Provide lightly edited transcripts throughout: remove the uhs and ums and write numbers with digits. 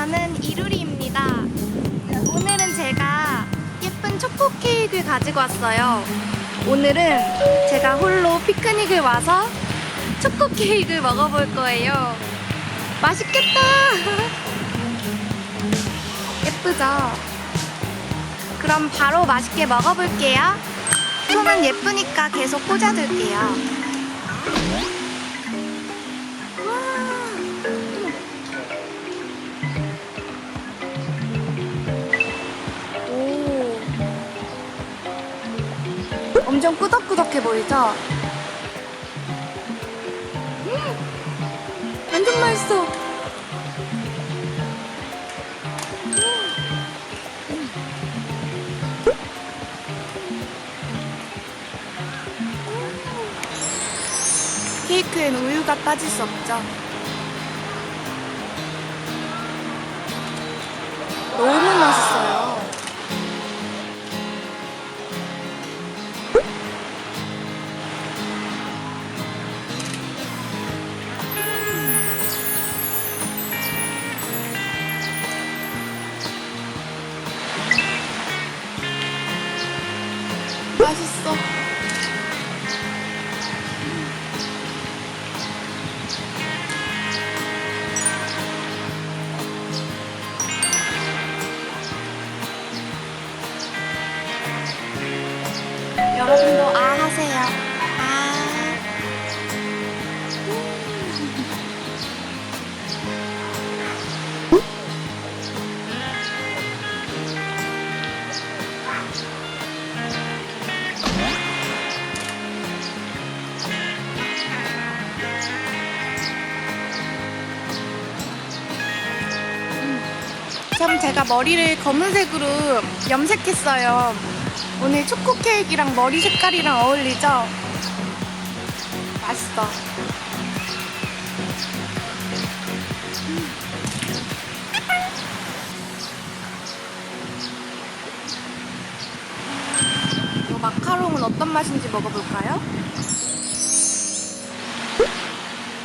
저는 이루리입니다. 오늘은 제가 예쁜 초코 케이크를 가지고 왔어요. 오늘은 제가 홀로 피크닉을 와서 초코 케이크를 먹어볼 거예요. 맛있겠다! 예쁘죠? 그럼 바로 맛있게 먹어볼게요. 손은 예쁘니까 계속 꽂아둘게요. 엄청 꾸덕꾸덕해 보이죠? 완전 맛있어. 케이크엔 우유가 빠질 수 없죠. 너무 맛있어요. 맛있어. 여러분도 아 하세요. 아. 참 제가 머리를 검은색으로 염색했어요. 오늘 초코 케이크랑 머리 색깔이랑 어울리죠? 맛있어. 이 마카롱은 어떤 맛인지 먹어볼까요?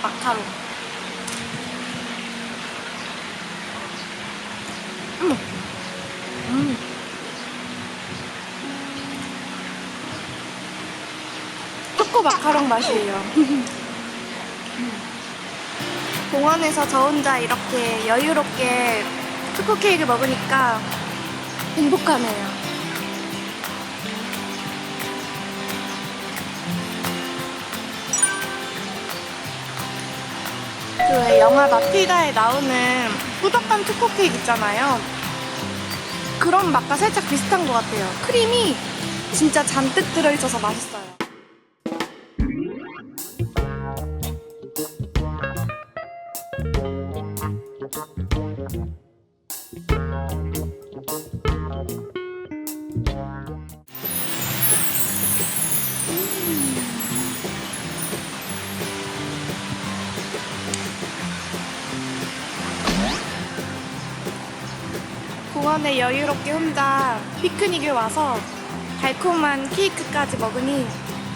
마카롱. 초코 마카롱 맛이에요. 공원에서 저 혼자 이렇게 여유롭게 초코 케이크 먹으니까 행복하네요. 그 영화 마틸다에 나오는 꾸덕한 초코 케이크 있잖아요. 그런 맛과 살짝 비슷한 것 같아요. 크림이 진짜 잔뜩 들어있어서 맛있어요. 공원에 여유롭게 혼자 피크닉을 와서 달콤한 케이크까지 먹으니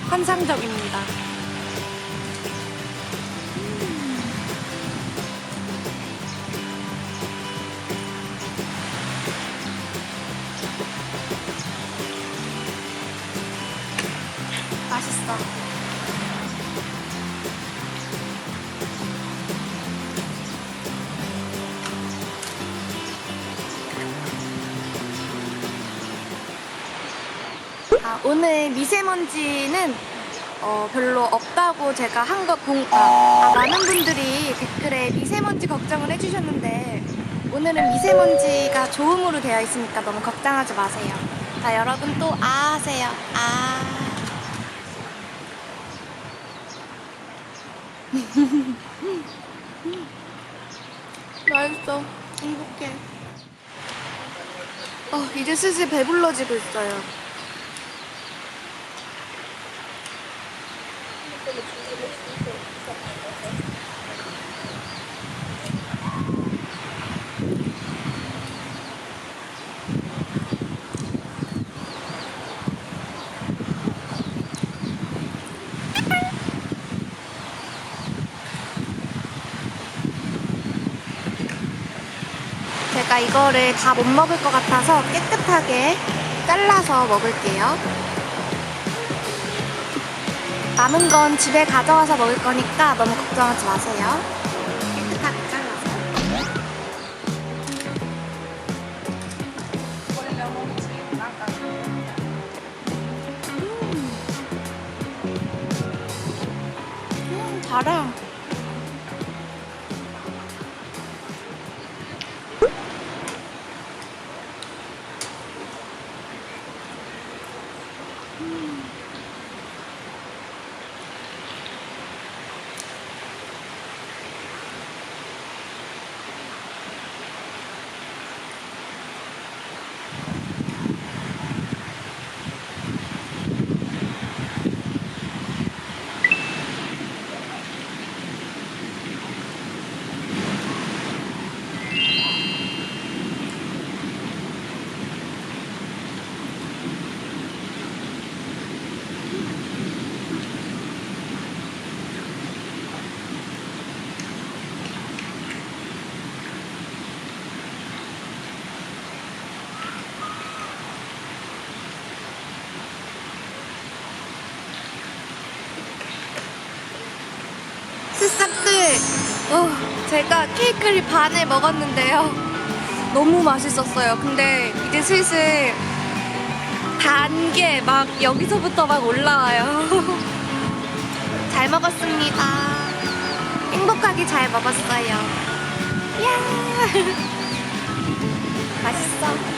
환상적입니다. 맛있어. 오늘 미세먼지는 별로 없다고 제가 한 거 많은 분들이 댓글에 미세먼지 걱정을 해주셨는데 오늘은 미세먼지가 좋음으로 되어 있으니까 너무 걱정하지 마세요. 자, 여러분 또 아 하세요. 아. 맛있어. 행복해. 이제 슬슬 배불러지고 있어요. 제가 이거를 다 못 먹을 것 같아서 깨끗하게 잘라서 먹을게요. 남은 건 집에 가져와서 먹을 거니까 너무 걱정하지 마세요. 깨끗하게 잘라서. 달아. 새싹들, 제가 케이크를 반을 먹었는데요. 너무 맛있었어요. 근데 이제 슬슬 단 게 막 여기서부터 막 올라와요. 잘 먹었습니다. 행복하게 잘 먹었어요. 야 맛있어.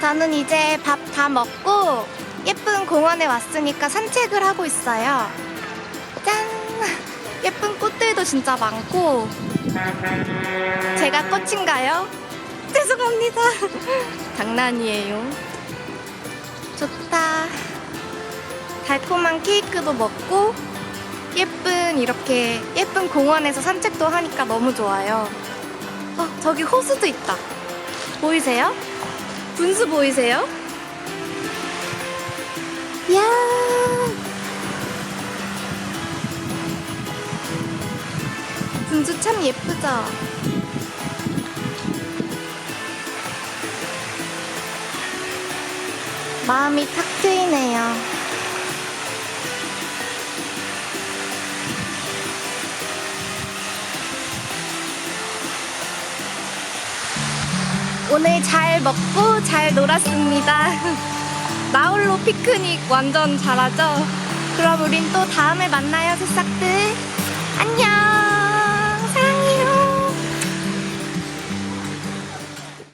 저는 이제 밥 다 먹고 예쁜 공원에 왔으니까 산책을 하고 있어요. 짠! 예쁜 꽃들도 진짜 많고. 제가 꽃인가요? 죄송합니다. 장난이에요. 좋다. 달콤한 케이크도 먹고 이렇게 예쁜 공원에서 산책도 하니까 너무 좋아요. 저기 호수도 있다. 보이세요? 분수 보이세요? 이야. 분수 참 예쁘죠? 마음이 탁 트이네요. 오늘 잘 먹고 잘 놀았습니다. 나홀로 피크닉 완전 잘하죠? 그럼 우린 또 다음에 만나요, 새싹들. 안녕!